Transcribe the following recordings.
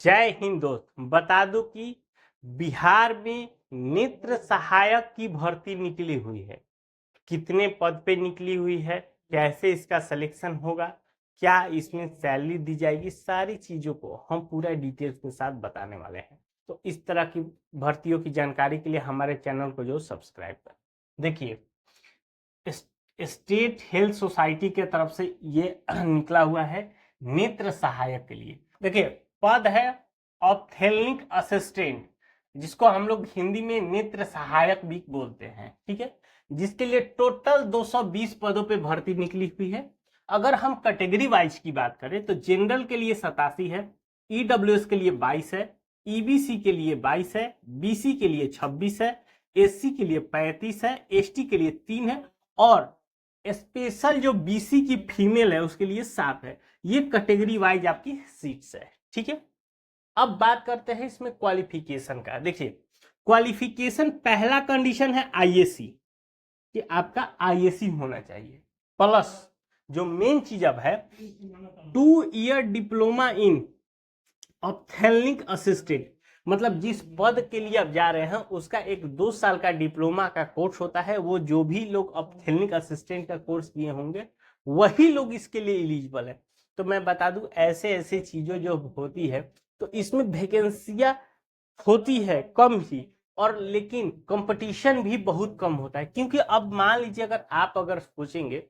जय हिंद दोस्त। बता दूं कि बिहार में नेत्र सहायक की भर्ती निकली हुई है। कितने पद पे निकली हुई है, कैसे इसका सिलेक्शन होगा, क्या इसमें सैलरी दी जाएगी, सारी चीजों को हम पूरा डिटेल्स के साथ बताने वाले हैं। तो इस तरह की भर्तियों की जानकारी के लिए हमारे चैनल को जो सब्सक्राइब कर देखिए। स्टेट हेल्थ सोसाइटी के तरफ से ये निकला हुआ है नेत्र सहायक के लिए। देखिए, पद है ऑप्थेल्मिक असिस्टेंट, जिसको हम लोग हिंदी में नेत्र सहायक भी बोलते हैं, ठीक है। जिसके लिए टोटल 220 पदों पे भर्ती निकली हुई है। अगर हम कैटेगरी वाइज की बात करें तो जनरल के लिए 87 है, ईडब्ल्यूएस के लिए 22 है, ईबीसी के लिए 22 है, बीसी के लिए 26 है, एससी के लिए 35 है, एसटी के लिए 3 है और स्पेशल जो बीसी की फीमेल है उसके लिए 7 है। ये कैटेगरी वाइज आपकी सीट्स है, ठीक है। अब बात करते हैं इसमें क्वालिफिकेशन का। देखिए, क्वालिफिकेशन पहला कंडीशन है आईएससी, कि आपका आईएससी होना चाहिए। प्लस जो मेन चीज अब है 2 year diploma in ophthalmic assistant, मतलब जिस पद के लिए आप जा रहे हैं उसका एक 2 साल का डिप्लोमा का कोर्स होता है। वो जो भी लोग ऑप्थेल्मिक असिस्टेंट का कोर्स किए होंगे वही लोग इसके लिए एलिजिबल है। तो मैं बता दूं, ऐसे ऐसे चीजें जो होती है तो इसमें वैकेंसियां होती है कम ही, और लेकिन कंपटीशन भी बहुत कम होता है। क्योंकि अब मान लीजिए, अगर सोचेंगे,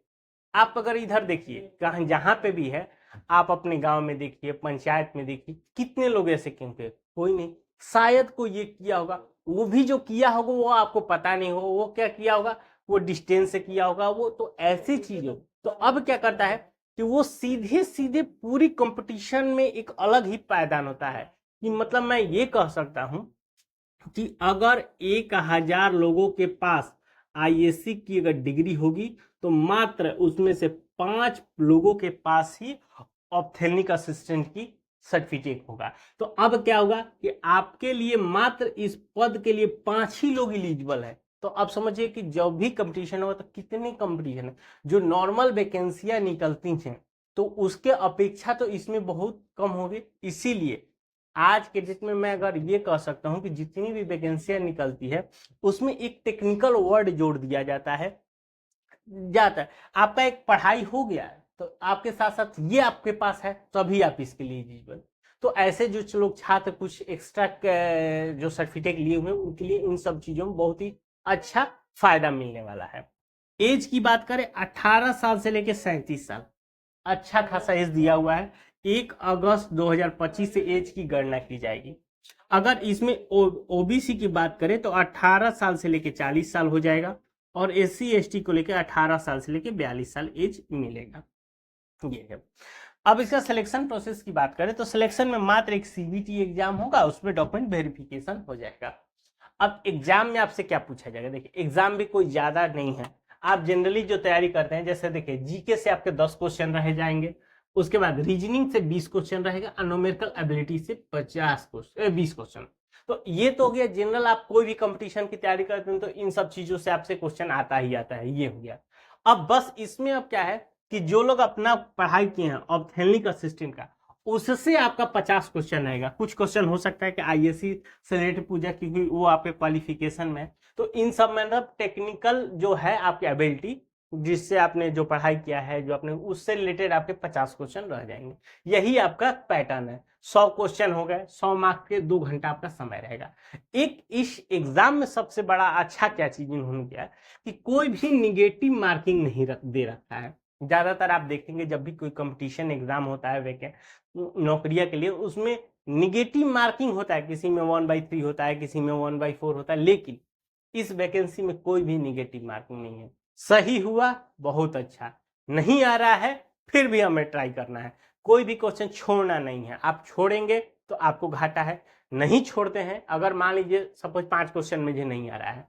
आप अगर इधर देखिए, कहीं जहां पे भी है, आप अपने गांव में देखिए, पंचायत में देखिए, कितने लोग ऐसे क्यों? कोई नहीं। शायद कोई ये किया होगा, वो भी जो किया होगा वो आपको पता नहीं हो वो क्या किया होगा, वो डिस्टेंस से किया होगा वो। तो ऐसी चीजों, तो अब क्या करता है कि वो सीधे सीधे पूरी कंपटीशन में एक अलग ही पायदान होता है। कि मतलब मैं ये कह सकता हूं कि अगर 1000 लोगों के पास आईएससी की अगर डिग्री होगी तो मात्र उसमें से 5 लोगों के पास ही ऑप्थेल्मिक असिस्टेंट की सर्टिफिकेट होगा। तो अब क्या होगा कि आपके लिए मात्र इस पद के लिए 5 ही लोग एलिजिबल है। तो आप समझिए कि जब भी कंपटीशन होगा तो कितनी कंपटीशन है। जो नॉर्मल वैकेंसियां निकलती हैं तो उसके अपेक्षा तो इसमें बहुत कम होगी। इसीलिए आज के डेट में मैं अगर ये कह सकता हूं कि जितनी भी वैकेंसियां निकलती है उसमें एक टेक्निकल वर्ड जोड़ दिया जाता है। आपका एक पढ़ाई हो गया है तो आपके साथ साथ ये आपके पास है, तभी आप इसके लिए एलिजिबल। तो ऐसे जो लोग छात्र कुछ एक्स्ट्रा जो सर्टिफिकेट लिए हुए उनके लिए इन सब चीजों में बहुत ही अच्छा फायदा मिलने वाला है। एज की बात करें, 18 साल से लेकर 37 साल, अच्छा खासा एज दिया हुआ है। 1 अगस्त 2025 से एज की गणना की जाएगी। अगर इसमें ओबीसी की बात करें तो 18 साल से लेकर 40 साल हो जाएगा और एससी एसटी को लेकर 18 साल से लेकर 42 साल एज मिलेगा। ये है। अब इसका सिलेक्शन प्रोसेस की बात करें तो सिलेक्शन में मात्र एक सीबीटी एग्जाम होगा, उसमें डॉक्यूमेंट वेरिफिकेशन हो जाएगा। अब एग्जाम में आपसे क्या पूछा जाएगा? देखिए, एग्जाम भी कोई ज्यादा नहीं है। आप जनरली जो तैयारी करते हैं, जैसे देखिए जीके से आपके 10 क्वेश्चन रह जाएंगे, उसके बाद रीजनिंग से 20 क्वेश्चन रहेगा और न्यूमेरिकल एबिलिटी से 20 क्वेश्चन। तो ये तो हो गया जनरल। आप कोई भी कंपटीशन की तैयारी करते हैं तो इन सब चीजों से आपसे क्वेश्चन आता ही आता है, ये हो गया। अब बस इसमें अब क्या है कि जो लोग अपना पढ़ाई किए हैं ऑप्थेल्मिक असिस्टेंट का, उससे आपका 50 क्वेश्चन रहेगा। कुछ क्वेश्चन हो सकता है कि आईएससी से रिलेटेड पूछा, क्योंकि वो आपके क्वालिफिकेशन में। तो इन सब में मतलब टेक्निकल जो है आपकी एबिलिटी, जिससे आपने जो पढ़ाई किया है, जो आपने उससे रिलेटेड आपके 50 क्वेश्चन रह जाएंगे। यही आपका पैटर्न है। 100 क्वेश्चन हो गए, 100 मार्क के 2 घंटा आपका समय रहेगा। एक इस एग्जाम में सबसे बड़ा अच्छा क्या चीज इन्होंने किया कि कोई भी निगेटिव मार्किंग नहीं दे रखा है। ज्यादातर आप देखेंगे जब भी कोई कंपटीशन एग्जाम होता है वैकेंट नौकरियां के लिए, उसमें निगेटिव मार्किंग होता है। किसी में 1/3 होता है, किसी में 1/4 होता है, लेकिन इस वैकेंसी में कोई भी निगेटिव मार्किंग नहीं है। सही हुआ बहुत अच्छा, नहीं आ रहा है फिर भी हमें ट्राई करना है। कोई भी क्वेश्चन छोड़ना नहीं है। आप छोड़ेंगे तो आपको घाटा है। नहीं छोड़ते हैं, अगर मान लीजिए सपोज 5 क्वेश्चन मुझे नहीं आ रहा है,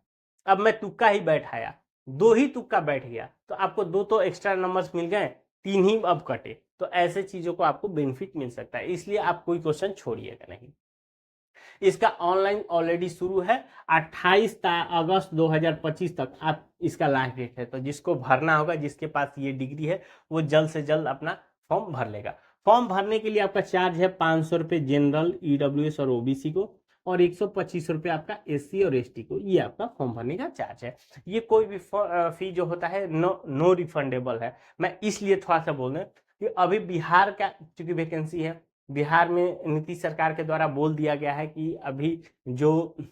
अब मैं तुक्का ही बैठाया, 2 ही तुक्का बैठ गया, तो आपको 2 तो एक्स्ट्रा नंबर्स मिल गए, 3 ही अब कटे। तो ऐसे चीजों को आपको बेनिफिट मिल सकता है, इसलिए आप कोई क्वेश्चन छोड़िएगा नहीं। इसका ऑनलाइन ऑलरेडी शुरू है। 28 अगस्त 2025 तक आप इसका लास्ट डेट है। तो जिसको भरना होगा, जिसके पास ये डिग्री है, वो जल्द से जल्द अपना फॉर्म भर लेगा। फॉर्म भरने के लिए आपका चार्ज है 500 रुपये जनरल, ईडब्ल्यूएस और ओबीसी को, और 125 रुपये आपका एससी और एसटी को। ये आपका फॉर्म भरने का चार्ज है। ये कोई भी फी जो होता है नो रिफंडेबल है। मैं इसलिए थोड़ा सा बोल रहा हूँ कि अभी बिहार का चूंकि वैकेंसी है, बिहार में नीतीश सरकार के द्वारा बोल दिया गया है कि अभी जो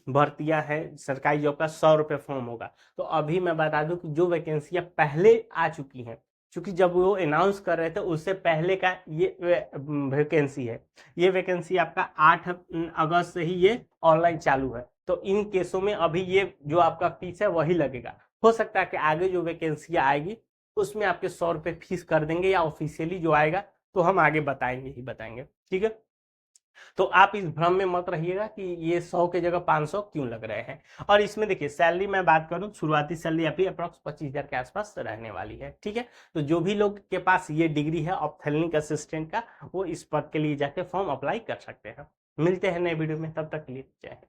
भर्तियां हैं सरकारी जॉब का 100 रुपये फॉर्म होगा। तो अभी मैं बता दूं कि जो वैकेंसियां पहले आ चुकी हैं, क्योंकि जब वो अनाउंस कर रहे थे उससे पहले का ये वैकेंसी है, ये वैकेंसी आपका 8 अगस्त से ही ये ऑनलाइन चालू है। तो इन केसों में अभी ये जो आपका फीस है वही लगेगा। हो सकता है कि आगे जो वैकेंसी आएगी उसमें आपके 100 रुपये फीस कर देंगे, या ऑफिशियली जो आएगा तो हम आगे बताएंगे ही बताएंगे। ठीक है, तो आप इस भ्रम में मत रहिएगा कि ये 100 के जगह 500 क्यों लग रहे हैं। और इसमें देखिए सैलरी मैं बात करूं, शुरुआती सैलरी आपकी अप्रॉक्स 25,000 के आसपास रहने वाली है। ठीक है, तो जो भी लोग के पास ये डिग्री है ऑप्थेल्मिक असिस्टेंट का, वो इस पद के लिए जाके फॉर्म अप्लाई कर सकते हैं। मिलते हैं नए वीडियो में, तब तक के लिए जय हिंद।